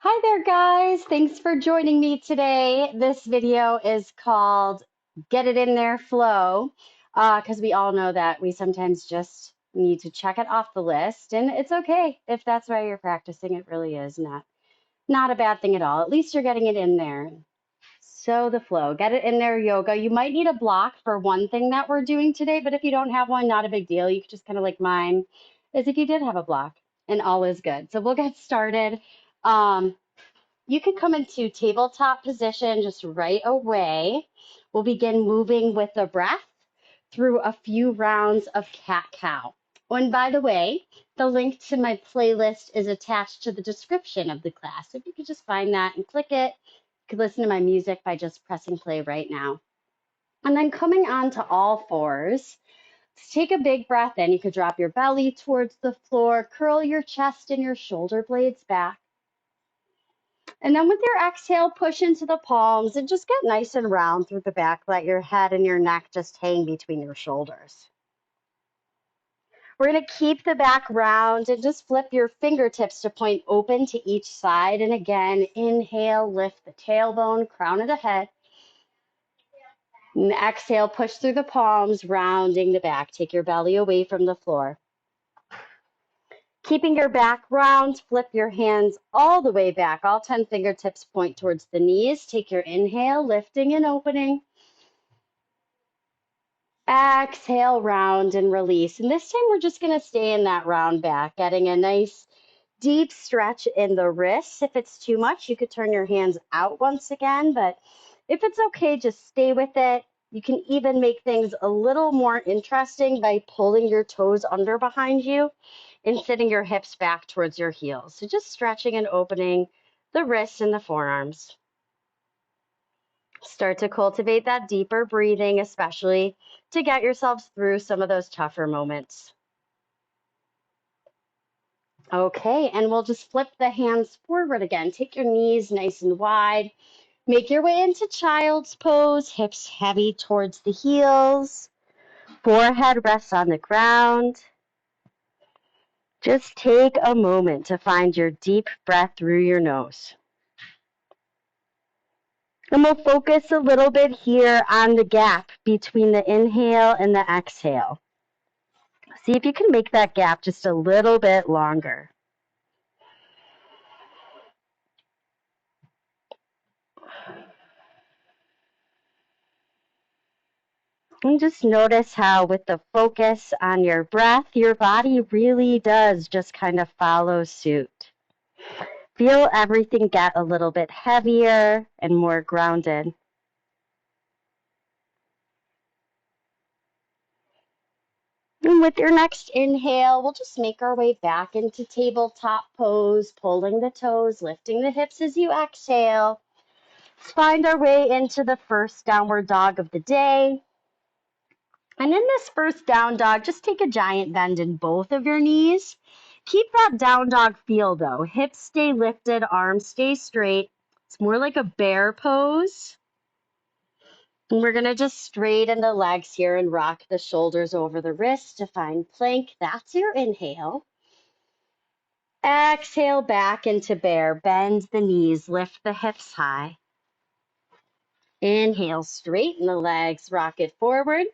Hi there, guys. Thanks for joining me today. This video is called Get It In There Flow, because we all know that we sometimes just need to check it off the list, and it's okay if that's why you're practicing. It really is not a bad thing at all. At least you're getting it in there. So the flow, get it in there, yoga. You might need a block for one thing that we're doing today, but if you don't have one, not a big deal. You could just kind of like mine as if you did have a block, and all is good. So we'll get started. Um, you can come into tabletop position just right away. We'll begin moving with the breath through a few rounds of cat cow. Oh, and by the way, the link to my playlist is attached to the description of the class. So if you could just find that and click it, you could listen to my music by just pressing play right now. And then coming on to all fours, take a big breath in. You could drop your belly towards the floor, curl your chest and your shoulder blades back. And then with your exhale, push into the palms and just get nice and round through the back. Let your head and your neck just hang between your shoulders. We're going to keep the back round and just flip your fingertips to point open to each side. And again, inhale, lift the tailbone, crown of the head. And exhale, push through the palms, rounding the back. Take your belly away from the floor. Keeping your back round, flip your hands all the way back. All 10 fingertips point towards the knees. Take your inhale, lifting and opening. Exhale, round and release. And this time we're just going to stay in that round back, getting a nice deep stretch in the wrists. If it's too much, you could turn your hands out once again. But if it's okay, just stay with it. You can even make things a little more interesting by pulling your toes under behind you and sitting your hips back towards your heels. So just stretching and opening the wrists and the forearms. Start to cultivate that deeper breathing, especially to get yourselves through some of those tougher moments. Okay, and we'll just flip the hands forward again. Take your knees nice and wide. Make your way into child's pose, hips heavy towards the heels. Forehead rests on the ground. Just take a moment to find your deep breath through your nose. And we'll focus a little bit here on the gap between the inhale and the exhale. See if you can make that gap just a little bit longer. And just notice how with the focus on your breath, your body really does just kind of follow suit. Feel everything get a little bit heavier and more grounded. And with your next inhale, we'll just make our way back into tabletop pose, pulling the toes, lifting the hips as you exhale. Let's find our way into the first downward dog of the day. And in this first down dog, just take a giant bend in both of your knees. Keep that down dog feel though. Hips stay lifted, arms stay straight. It's more like a bear pose. And we're going to just straighten the legs here and rock the shoulders over the wrists to find plank. That's your inhale. Exhale back into bear. Bend the knees, lift the hips high. Inhale, straighten the legs, rock it forward.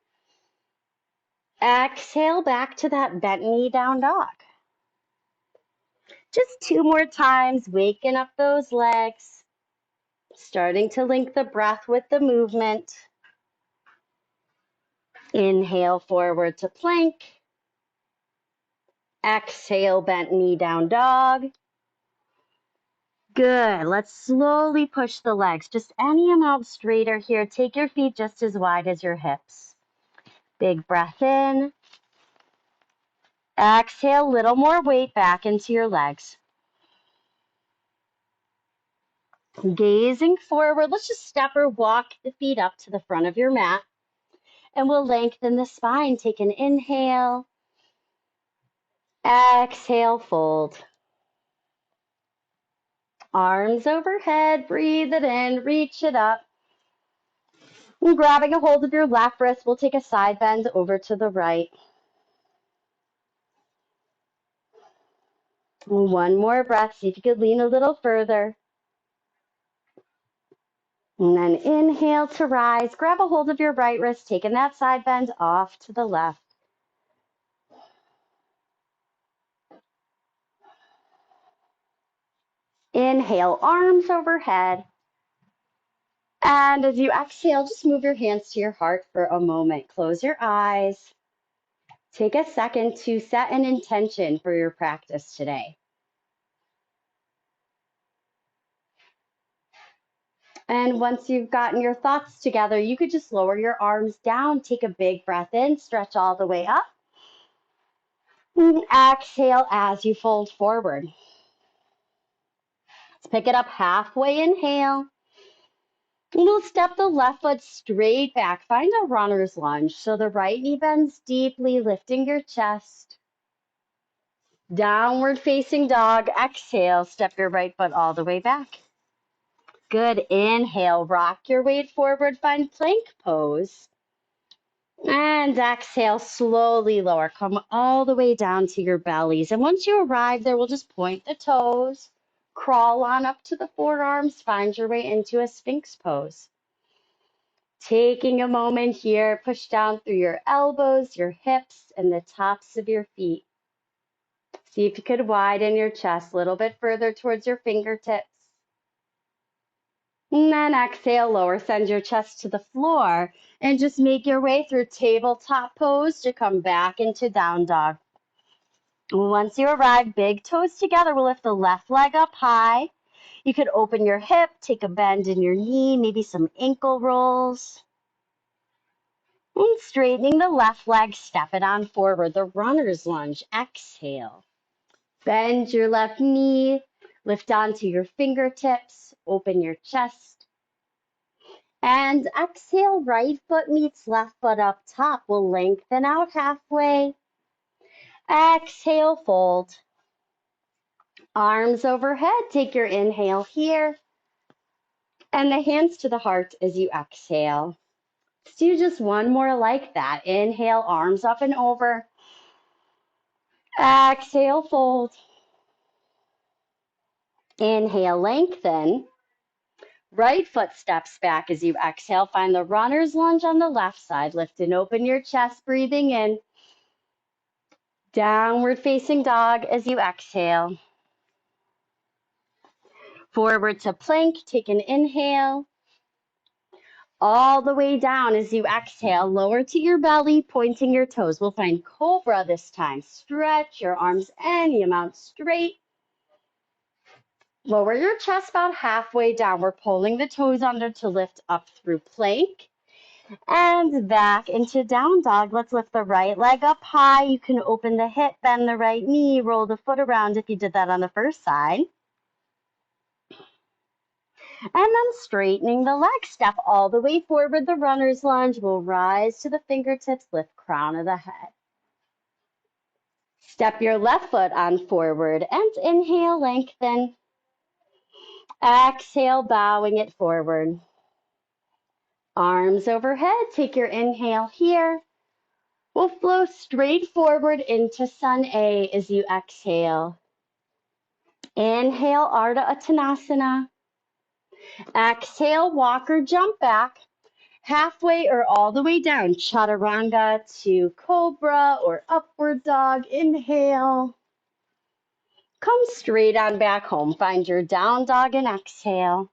Exhale back to that bent knee down dog. Just 2 more times, waking up those legs, starting to link the breath with the movement. Inhale forward to plank. Exhale, bent knee down dog. Good. Let's slowly push the legs just any amount straighter here. Take your feet just as wide as your hips. Big breath in. Exhale, a little more weight back into your legs. Gazing forward, let's just step or walk the feet up to the front of your mat. And we'll lengthen the spine. Take an inhale. Exhale, fold. Arms overhead, breathe it in, reach it up. And grabbing a hold of your left wrist, we'll take a side bend over to the right. And one more breath, see if you could lean a little further. And then inhale to rise. Grab a hold of your right wrist, taking that side bend off to the left. Inhale, arms overhead. And as you exhale, just move your hands to your heart for a moment. Close your eyes. Take a second to set an intention for your practice today. And once you've gotten your thoughts together, you could just lower your arms down, take a big breath in, stretch all the way up, and exhale as you fold forward. Let's pick it up halfway, inhale. You'll step the left foot straight back, find a runner's lunge. So the right knee bends deeply, lifting your chest. Downward facing dog, exhale, step your right foot all the way back. Good, inhale, rock your weight forward, find plank pose. And exhale, slowly lower, come all the way down to your bellies. And once you arrive there, we'll just point the toes, crawl on up to the forearms, find your way into a Sphinx pose. Taking a moment here, push down through your elbows, your hips, and the tops of your feet. See if you could widen your chest a little bit further towards your fingertips. And then exhale, lower, send your chest to the floor, and just make your way through tabletop pose to come back into down dog. Once you arrive, big toes together, we'll lift the left leg up high. You could open your hip, take a bend in your knee, maybe some ankle rolls. And straightening the left leg, step it on forward, the runner's lunge. Exhale. Bend your left knee, lift onto your fingertips, open your chest. And exhale, right foot meets left foot up top. We'll lengthen out halfway. Exhale, fold. Arms overhead, take your inhale here. And the hands to the heart as you exhale. Let's do just one more like that. Inhale, arms up and over. Exhale, fold. Inhale, lengthen. Right foot steps back as you exhale. Find the runner's lunge on the left side. Lift and open your chest, breathing in. Downward facing dog as you exhale. Forward to plank, take an inhale. All the way down as you exhale, lower to your belly, pointing your toes. We'll find cobra this time. Stretch your arms any amount straight. Lower your chest about halfway down. We're pulling the toes under to lift up through plank. And back into down dog. Let's lift the right leg up high. You can open the hip, bend the right knee, roll the foot around if you did that on the first side. And then straightening the leg, step all the way forward, the runner's lunge. We'll rise to the fingertips, lift crown of the head. Step your left foot on forward and inhale, lengthen. Exhale, bowing it forward. Arms overhead, take your inhale here. We'll flow straight forward into Sun A as you exhale. Inhale, Ardha Uttanasana. Exhale, walk or jump back. Halfway or all the way down, chaturanga to cobra or upward dog. Inhale. Come straight on back home. Find your down dog and exhale.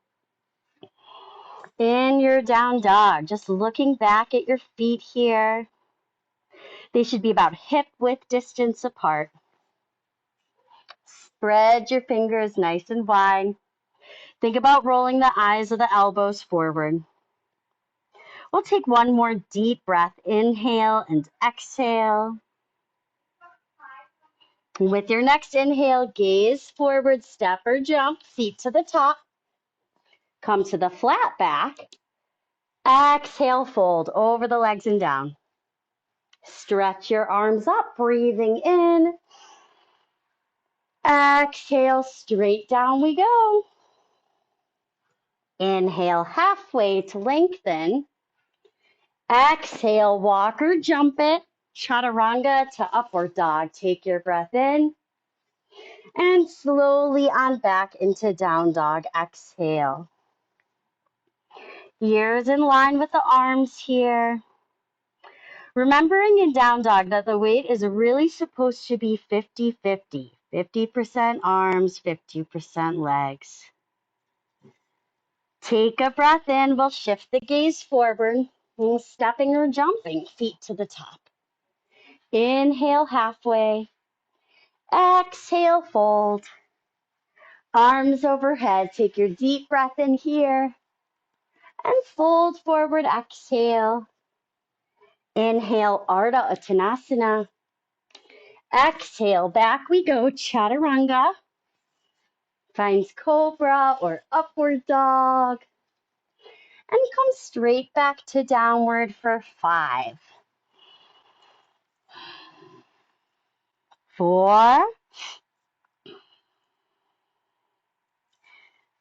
In your down dog, just looking back at your feet here. They should be about hip width distance apart. Spread your fingers nice and wide. Think about rolling the eyes of the elbows forward. We'll take one more deep breath. Inhale and exhale. With your next inhale, gaze forward, step or jump, feet to the top. Come to the flat back. Exhale, fold over the legs and down. Stretch your arms up, breathing in. Exhale, straight down we go. Inhale, halfway to lengthen. Exhale, walk or jump it. Chaturanga to upward dog. Take your breath in. And slowly on back into down dog. Exhale. Ears in line with the arms here. Remembering in down dog that the weight is really supposed to be 50-50. 50% arms, 50% legs. Take a breath in. We'll shift the gaze forward. Stepping or jumping, feet to the top. Inhale halfway. Exhale, fold. Arms overhead. Take your deep breath in here. And fold forward, exhale. Inhale, Ardha Uttanasana. Exhale, back we go, Chaturanga. Finds Cobra or Upward Dog. And come straight back to downward for 5, 4,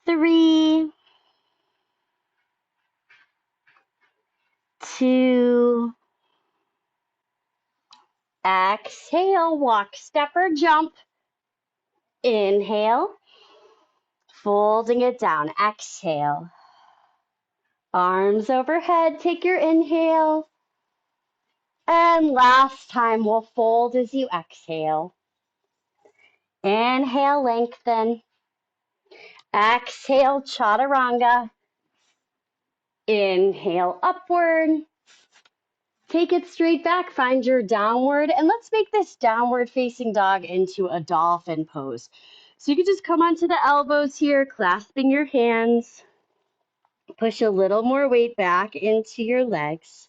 3, 2, exhale, walk, step or jump. Inhale, folding it down, exhale. Arms overhead, take your inhale. And last time, we'll fold as you exhale. Inhale, lengthen. Exhale, Chaturanga. Inhale, upward. Take it straight back, find your downward, and let's make this downward facing dog into a dolphin pose. So you can just come onto the elbows here, clasping your hands. Push a little more weight back into your legs.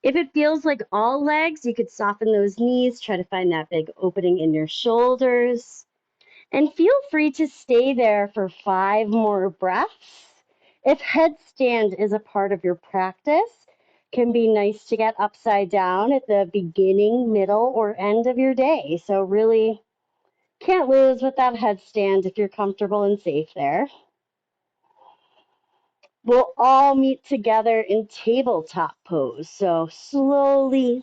If it feels like all legs, you could soften those knees, try to find that big opening in your shoulders. And feel free to stay there for 5 more breaths. If headstand is a part of your practice, can be nice to get upside down at the beginning, middle, or end of your day. So really can't lose with that headstand if you're comfortable and safe there. We'll all meet together in tabletop pose. So slowly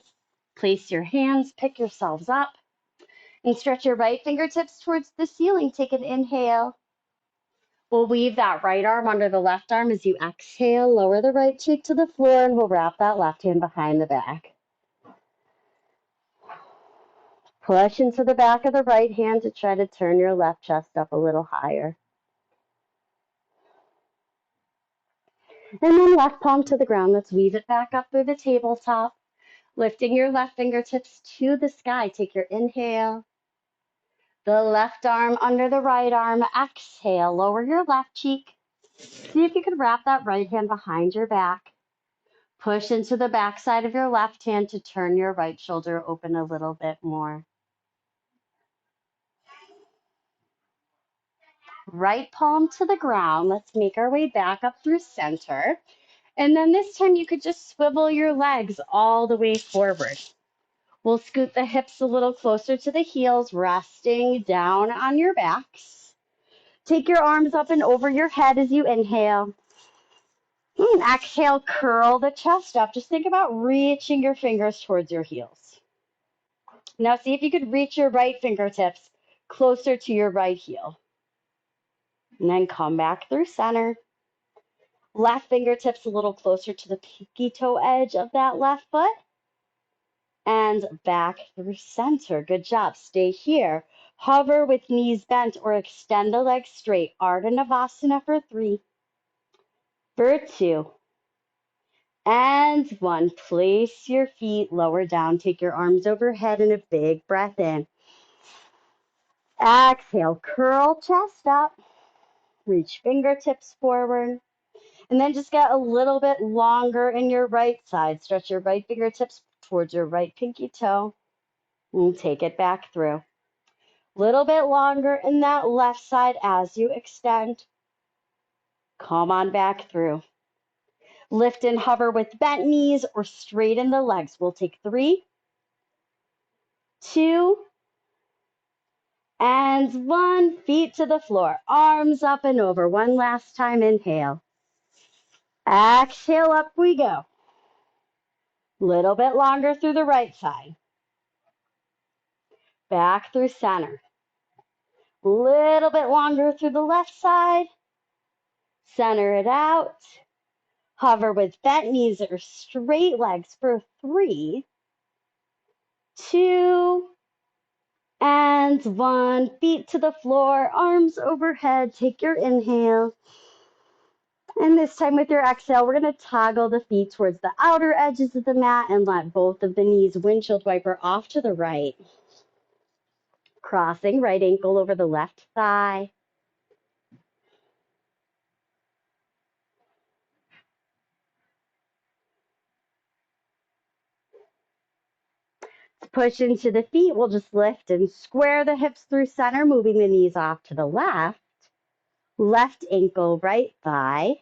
place your hands, pick yourselves up, and stretch your right fingertips towards the ceiling. Take an inhale. We'll weave that right arm under the left arm as you exhale. Lower the right cheek to the floor, and we'll wrap that left hand behind the back. Push into the back of the right hand to try to turn your left chest up a little higher. And then left palm to the ground. Let's weave it back up through the tabletop. Lifting your left fingertips to the sky. Take your inhale. The left arm under the right arm. Exhale. Lower your left cheek. See if you can wrap that right hand behind your back. Push into the back side of your left hand to turn your right shoulder open a little bit more. Right palm to the ground. Let's make our way back up through center. And then this time you could just swivel your legs all the way forward. We'll scoot the hips a little closer to the heels, resting down on your backs. Take your arms up and over your head as you inhale. Exhale, curl the chest up. Just think about reaching your fingers towards your heels. Now see if you could reach your right fingertips closer to your right heel. And then come back through center. Left fingertips a little closer to the pinky toe edge of that left foot. And back through center. Good job. Stay here. Hover with knees bent or extend the legs straight. Ardha Navasana for 3, for 2, and 1. Place your feet lower down. Take your arms overhead and a big breath in. Exhale, curl chest up. Reach fingertips forward. And then just get a little bit longer in your right side. Stretch your right fingertips towards your right pinky toe. And take it back through. Little bit longer in that left side as you extend. Come on back through. Lift and hover with bent knees or straighten the legs. We'll take 3, 2, and 1. Feet to the floor. Arms up and over. One last time. Inhale. Exhale, up we go. Little bit longer through the right side. Back through center. Little bit longer through the left side. Center it out. Hover with bent knees or straight legs for 3, 2, and 1. Feet to the floor, arms overhead. Take your inhale. And this time with your exhale, we're going to toggle the feet towards the outer edges of the mat and let both of the knees windshield wiper off to the right. Crossing right ankle over the left thigh. Push into the feet. We'll just lift and square the hips through center, moving the knees off to the left. Left ankle, right thigh.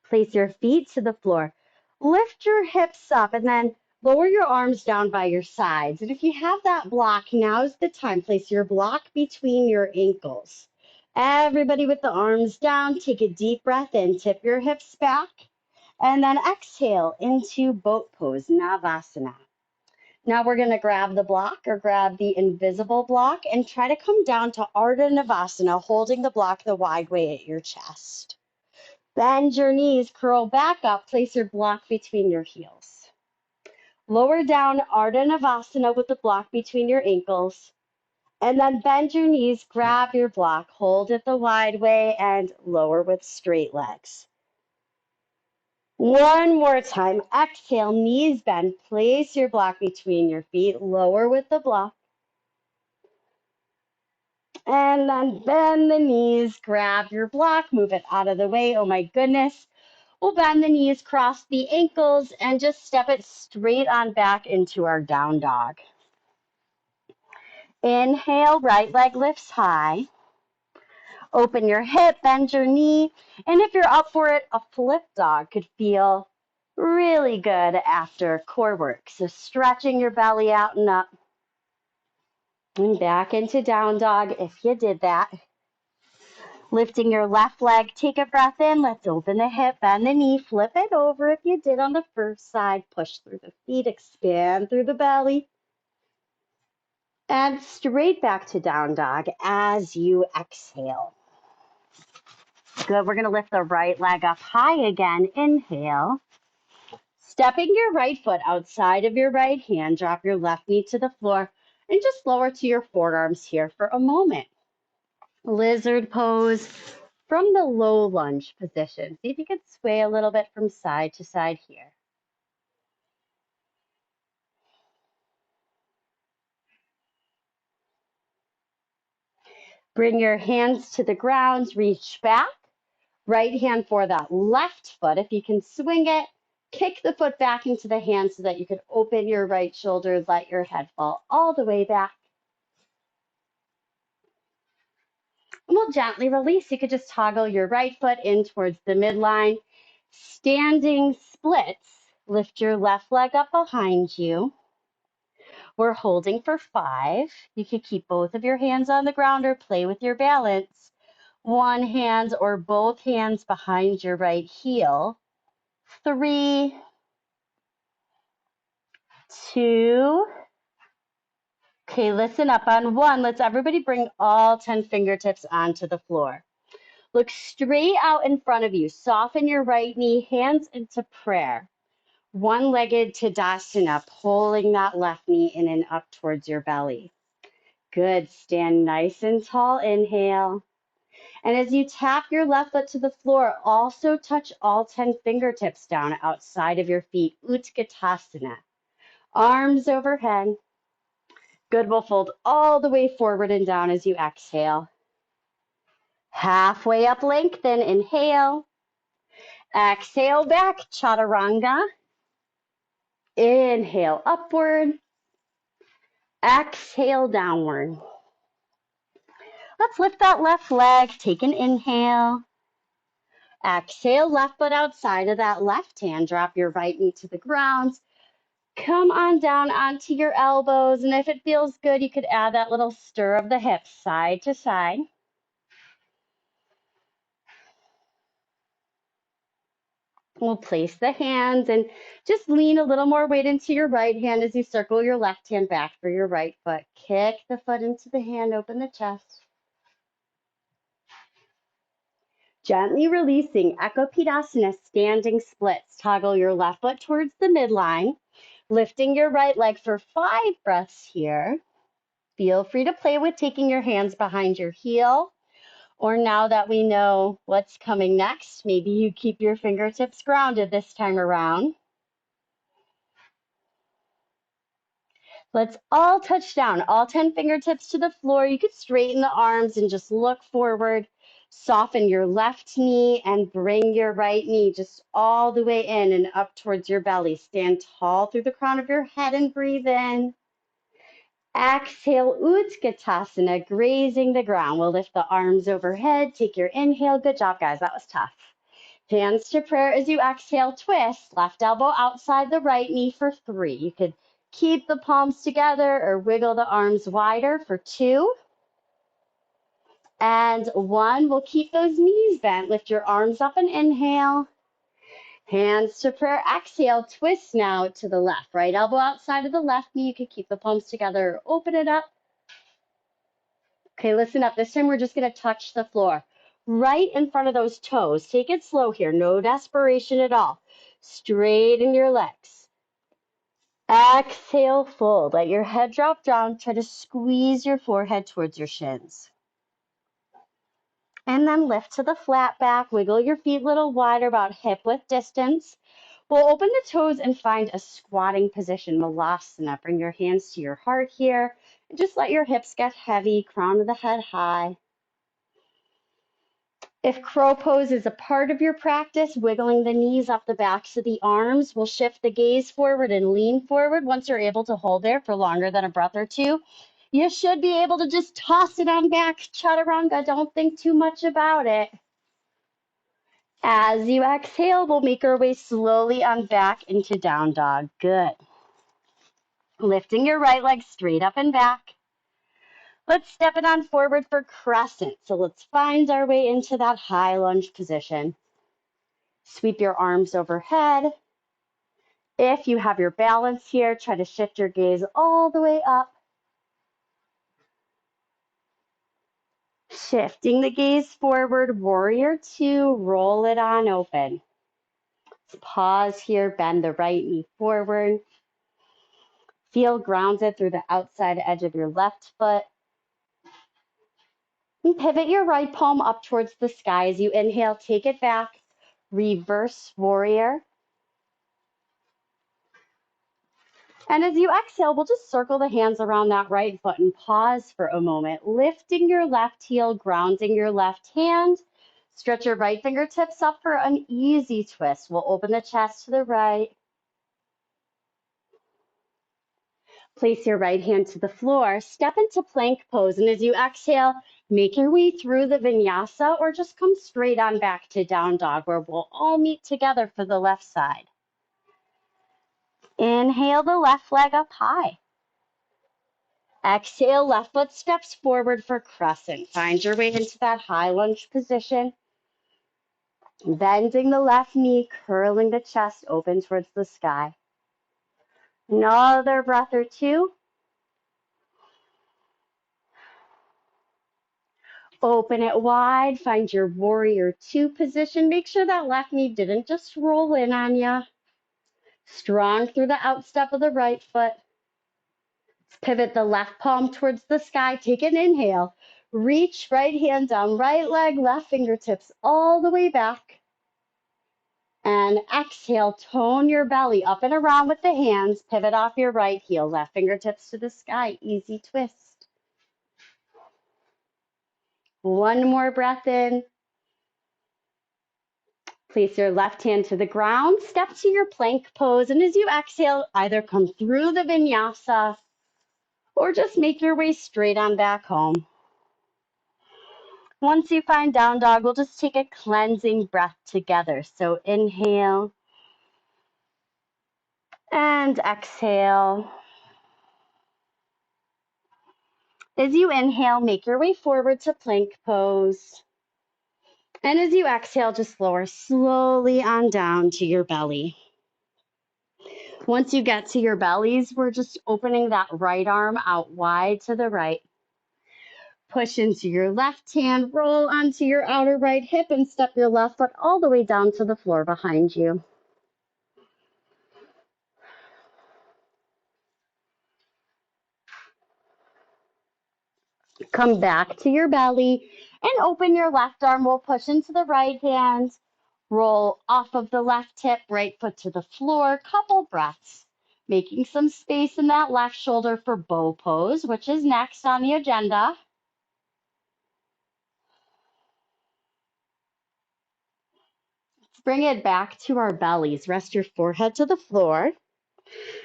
Place your feet to the floor. Lift your hips up and then lower your arms down by your sides. And if you have that block, now's the time. Place your block between your ankles. Everybody with the arms down, take a deep breath in, tip your hips back, and then exhale into boat pose, Navasana. Now we're going to grab the block or grab the invisible block and try to come down to Ardha Navasana, holding the block the wide way at your chest. Bend your knees, curl back up, place your block between your heels. Lower down Ardha Navasana with the block between your ankles. And then bend your knees, grab your block, hold it the wide way, and lower with straight legs. One more time. Exhale, knees bend. Place your block between your feet. Lower with the block. And then bend the knees, grab your block, move it out of the way. Oh my goodness. We'll bend the knees, cross the ankles, and just step it straight on back into our down dog. Inhale, right leg lifts high. Open your hip, bend your knee. And if you're up for it, a flip dog could feel really good after core work. So stretching your belly out and up. And back into down dog if you did that. Lifting your left leg, take a breath in. Let's open the hip, bend the knee, flip it over if you did on the first side. Push through the feet, expand through the belly. And straight back to down dog as you exhale. Good. We're going to lift the right leg up high again. Inhale. Stepping your right foot outside of your right hand, drop your left knee to the floor and just lower to your forearms here for a moment. Lizard pose from the low lunge position. See if you can sway a little bit from side to side here. Bring your hands to the ground, reach back. Right hand for that left foot. If you can swing it, kick the foot back into the hand so that you can open your right shoulder, let your head fall all the way back. And we'll gently release. You could just toggle your right foot in towards the midline. Standing splits. Lift your left leg up behind you. We're holding for 5. You could keep both of your hands on the ground or play with your balance. One hand or both hands behind your right heel. 3, 2. Okay, listen up. On 1, let's everybody bring all 10 fingertips onto the floor. Look straight out in front of you. Soften your right knee, hands into prayer. One-legged Tadasana, pulling that left knee in and up towards your belly. Good. Stand nice and tall. Inhale. And as you tap your left foot to the floor, also touch all 10 fingertips down outside of your feet. Utkatasana. Arms overhead. Good. We'll fold all the way forward and down as you exhale. Halfway up, lengthen. Inhale. Exhale back, chaturanga. Inhale upward. Exhale downward. Let's lift that left leg. Take an inhale. Exhale, left foot outside of that left hand. Drop your right knee to the ground. Come on down onto your elbows. And if it feels good, you could add that little stir of the hips side to side. We'll place the hands and just lean a little more weight into your right hand as you circle your left hand back for your right foot. Kick the foot into the hand, open the chest. Gently releasing Ekopidasana, standing splits. Toggle your left foot towards the midline, lifting your right leg for 5 breaths here. Feel free to play with taking your hands behind your heel, or now that we know what's coming next, maybe you keep your fingertips grounded this time around. Let's all touch down, all 10 fingertips to the floor. You could straighten the arms and just look forward. Soften your left knee and bring your right knee just all the way in and up towards your belly. Stand tall through the crown of your head and breathe in. Exhale, Utkatasana, grazing the ground. We'll lift the arms overhead. Take your inhale. Good job, guys. That was tough. Hands to prayer as you exhale, twist. Left elbow outside the right knee for 3. You could keep the palms together or wiggle the arms wider for 2. And 1. We'll keep those knees bent. Lift your arms up and inhale. Hands to prayer, exhale, twist now to the left. Right elbow outside of the left knee. You could keep the palms together or open it up. Okay, listen up. This time we're just going to touch the floor right in front of those toes. Take it slow here. No desperation at all. Straighten your legs. Exhale, fold. Let your head drop down. Try to squeeze your forehead towards your shins. And then lift to the flat back. Wiggle your feet a little wider, about hip width distance. We'll open the toes and find a squatting position, Malasana. Bring your hands to your heart here. And just let your hips get heavy, crown of the head high. If crow pose is a part of your practice, wiggling the knees up the backs of the arms will shift the gaze forward and lean forward. Once you're able to hold there for longer than a breath or 2, you should be able to just toss it on back, chaturanga. Don't think too much about it. As you exhale, we'll make our way slowly on back into down dog. Good. Lifting your right leg straight up and back. Let's step it on forward for crescent. So let's find our way into that high lunge position. Sweep your arms overhead. If you have your balance here, try to shift your gaze all the way up. Shifting the gaze forward, warrior 2, roll it on open. Let's pause here, bend the right knee forward. Feel grounded through the outside edge of your left foot. And pivot your right palm up towards the sky as you inhale, take it back. Reverse warrior. And as you exhale, we'll just circle the hands around that right foot and pause for a moment, lifting your left heel, grounding your left hand. Stretch your right fingertips up for an easy twist. We'll open the chest to the right. Place your right hand to the floor. Step into plank pose. And as you exhale, make your way through the vinyasa or just come straight on back to down dog where we'll all meet together for the left side. Inhale the left leg up high. Exhale, left foot steps forward for crescent. Find your way into that high lunge position. Bending the left knee, curling the chest open towards the sky. Another breath or 2. Open it wide. Find your warrior 2 position. Make sure that left knee didn't just roll in on you. Strong through the outstep of the right foot. Pivot the left palm towards the sky. Take an inhale. Reach right hand down, right leg, left fingertips all the way back. And exhale, tone your belly up and around with the hands. Pivot off your right heel, left fingertips to the sky. Easy twist. One more breath in. Place your left hand to the ground. Step to your plank pose. And as you exhale, either come through the vinyasa or just make your way straight on back home. Once you find down dog, we'll just take a cleansing breath together. So inhale and exhale. As you inhale, make your way forward to plank pose. And as you exhale, just lower slowly on down to your belly. Once you get to your bellies, we're just opening that right arm out wide to the right. Push into your left hand, roll onto your outer right hip, and step your left foot all the way down to the floor behind you. Come back to your belly and open your left arm. We'll push into the right hand. Roll off of the left hip, right foot to the floor. Couple breaths. Making some space in that left shoulder for bow pose, which is next on the agenda. Let's bring it back to our bellies. Rest your forehead to the floor.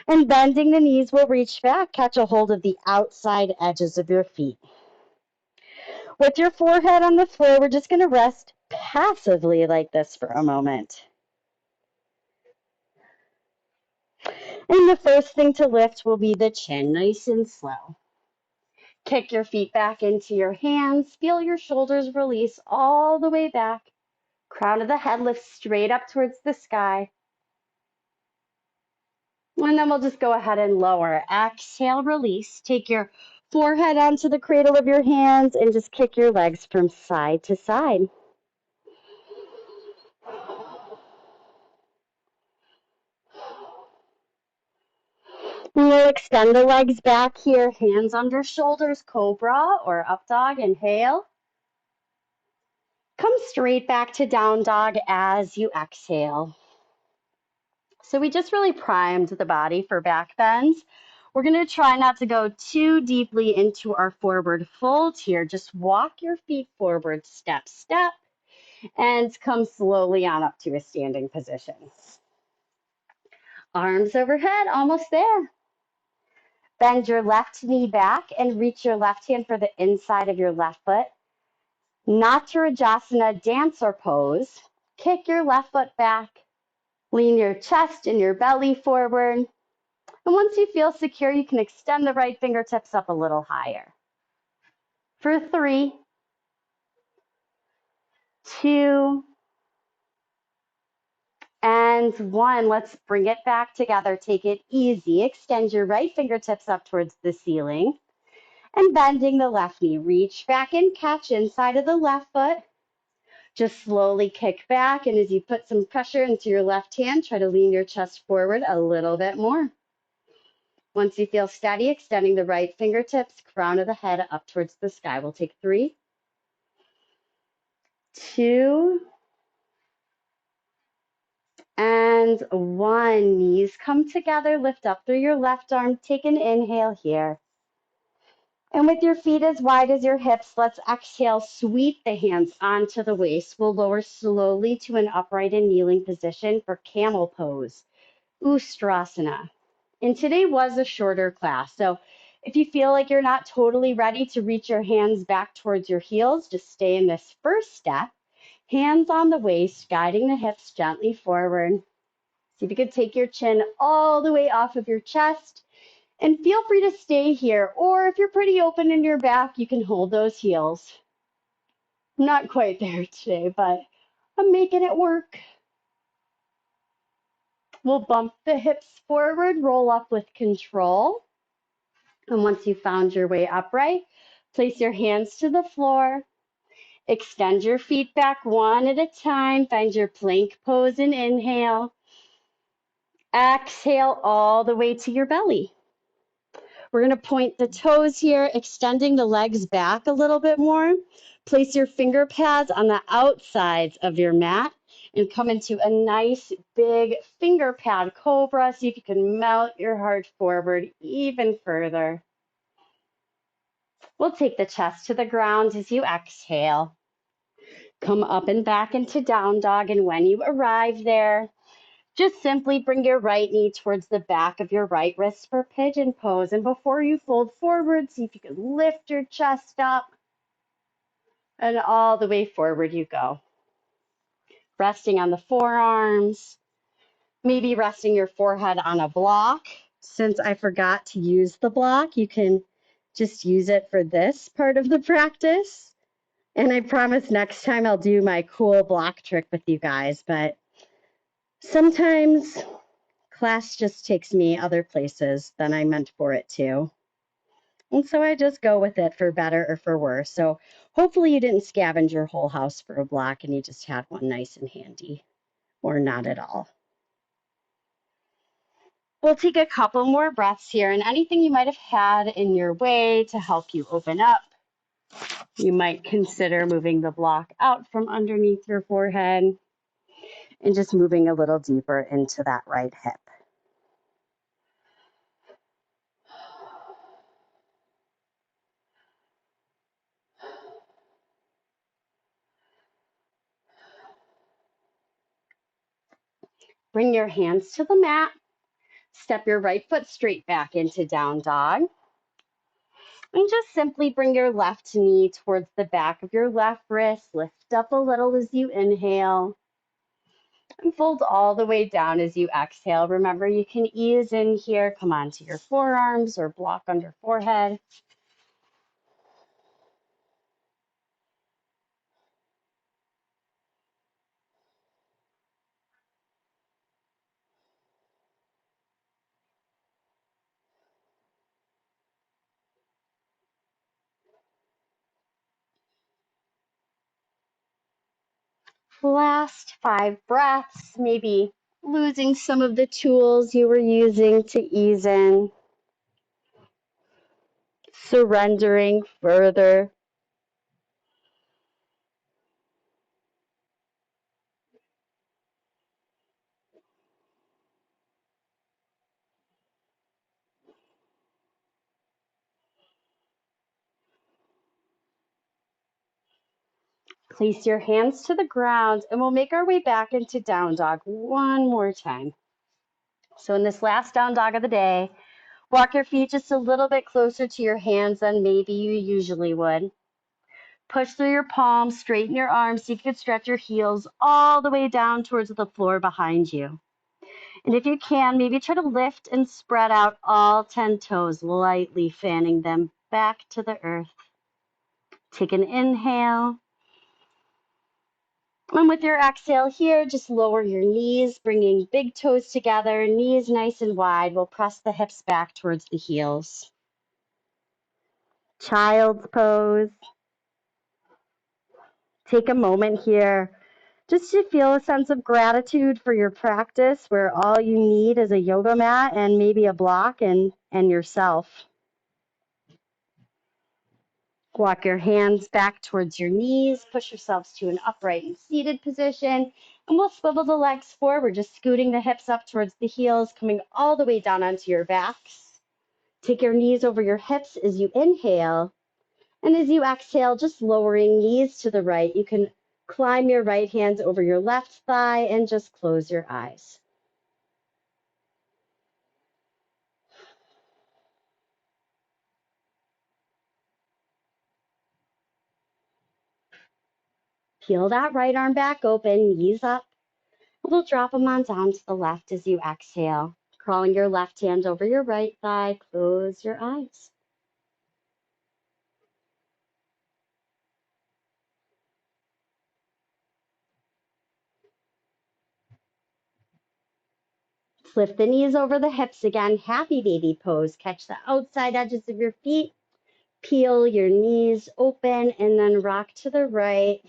And bending the knees, we'll reach back, catch a hold of the outside edges of your feet. With your forehead on the floor, we're just going to rest passively like this for a moment. And the first thing to lift will be the chin, nice and slow. Kick your feet back into your hands. Feel your shoulders release all the way back. Crown of the head lifts straight up towards the sky. And then we'll just go ahead and lower. Exhale, release. Take your forehead onto the cradle of your hands and just kick your legs from side to side. We'll extend the legs back here, hands under shoulders, cobra or up dog, inhale. Come straight back to down dog as you exhale. So we just really primed the body for back bends. We're going to try not to go too deeply into our forward fold here. Just walk your feet forward, step, step, and come slowly on up to a standing position. Arms overhead, almost there. Bend your left knee back and reach your left hand for the inside of your left foot. Natarajasana, dancer pose. Kick your left foot back. Lean your chest and your belly forward. And once you feel secure, you can extend the right fingertips up a little higher. For 3, 2, and 1. Let's bring it back together. Take it easy. Extend your right fingertips up towards the ceiling. And bending the left knee. Reach back and catch inside of the left foot. Just slowly kick back. And as you put some pressure into your left hand, try to lean your chest forward a little bit more. Once you feel steady, extending the right fingertips, crown of the head up towards the sky. We'll take 3, 2, and 1. Knees come together, lift up through your left arm. Take an inhale here. And with your feet as wide as your hips, let's exhale, sweep the hands onto the waist. We'll lower slowly to an upright and kneeling position for camel pose, Ustrasana. And today was a shorter class, so if you feel like you're not totally ready to reach your hands back towards your heels, just stay in this first step. Hands on the waist, guiding the hips gently forward. See if you can take your chin all the way off of your chest. And feel free to stay here, or if you're pretty open in your back, you can hold those heels. I'm not quite there today, but I'm making it work. We'll bump the hips forward, roll up with control. And once you've found your way upright, place your hands to the floor. Extend your feet back one at a time. Find your plank pose and inhale. Exhale all the way to your belly. We're going to point the toes here, extending the legs back a little bit more. Place your finger pads on the outsides of your mat and come into a nice big finger pad cobra. See if you can melt your heart forward even further. We'll take the chest to the ground as you exhale. Come up and back into down dog, and when you arrive there, just simply bring your right knee towards the back of your right wrist for pigeon pose. And before you fold forward, see if you can lift your chest up. And all the way forward you go. Resting on the forearms. Maybe resting your forehead on a block. Since I forgot to use the block, you can just use it for this part of the practice. And I promise next time I'll do my cool block trick with you guys, but sometimes class just takes me other places than I meant for it to. And so I just go with it for better or for worse. So hopefully you didn't scavenge your whole house for a block and you just had one nice and handy, or not at all. We'll take a couple more breaths here, and anything you might have had in your way to help you open up, you might consider moving the block out from underneath your forehead and just moving a little deeper into that right hip. Bring your hands to the mat. Step your right foot straight back into down dog. And just simply bring your left knee towards the back of your left wrist. Lift up a little as you inhale. And fold all the way down as you exhale. Remember, you can ease in here. Come onto your forearms or block under forehead. Last 5 breaths, maybe losing some of the tools you were using to ease in, surrendering further. Place your hands to the ground and we'll make our way back into down dog one more time. So in this last down dog of the day, walk your feet just a little bit closer to your hands than maybe you usually would. Push through your palms, straighten your arms, see if you can stretch your heels all the way down towards the floor behind you. And if you can, maybe try to lift and spread out all 10 toes, lightly fanning them back to the earth. Take an inhale. And with your exhale here, just lower your knees, bringing big toes together, knees nice and wide. We'll press the hips back towards the heels. Child's pose. Take a moment here just to feel a sense of gratitude for your practice, where all you need is a yoga mat and maybe a block and yourself. Walk your hands back towards your knees, push yourselves to an upright and seated position, and we'll swivel the legs forward, just scooting the hips up towards the heels, coming all the way down onto your backs. Take your knees over your hips as you inhale, and as you exhale, just lowering knees to the right. You can climb your right hands over your left thigh and just close your eyes. Peel that right arm back open, knees up. We'll drop them on down to the left as you exhale. Crawling your left hand over your right thigh, close your eyes. Flip the knees over the hips again, happy baby pose. Catch the outside edges of your feet. Peel your knees open and then rock to the right,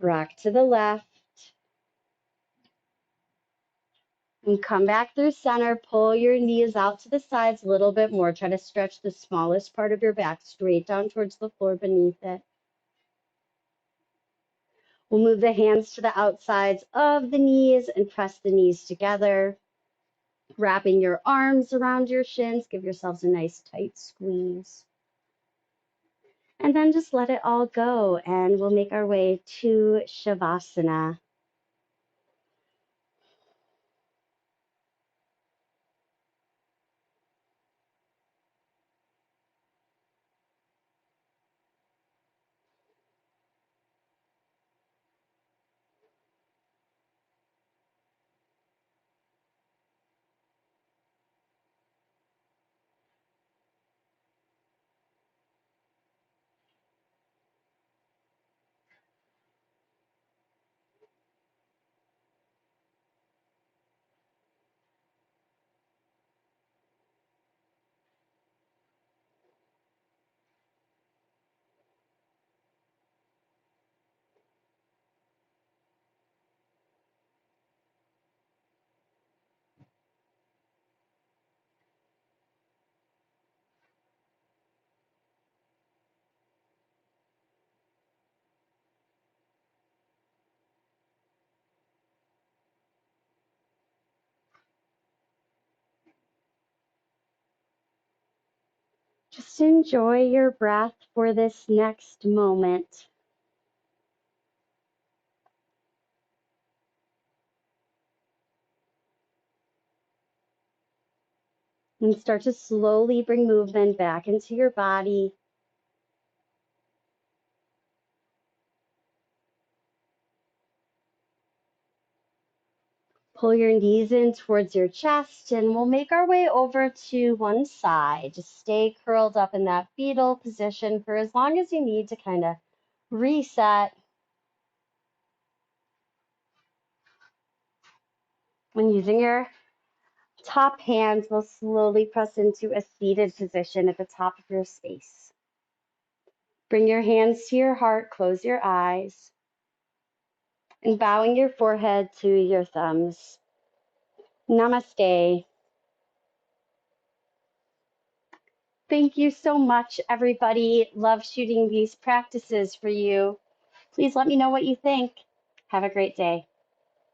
rock to the left. And come back through center, pull your knees out to the sides a little bit more. Try to stretch the smallest part of your back straight down towards the floor beneath it. We'll move the hands to the outsides of the knees and press the knees together. Wrapping your arms around your shins, give yourselves a nice tight squeeze. And then just let it all go, and we'll make our way to Shavasana. enjoy your breath for this next moment. And start to slowly bring movement back into your body. Pull your knees in towards your chest, and we'll make our way over to one side. Just stay curled up in that fetal position for as long as you need to kind of reset. And using your top hands, we'll slowly press into a seated position at the top of your space. Bring your hands to your heart, close your eyes, and bowing your forehead to your thumbs. Namaste. Thank you so much, everybody. Love shooting these practices for you. Please let me know what you think. Have a great day.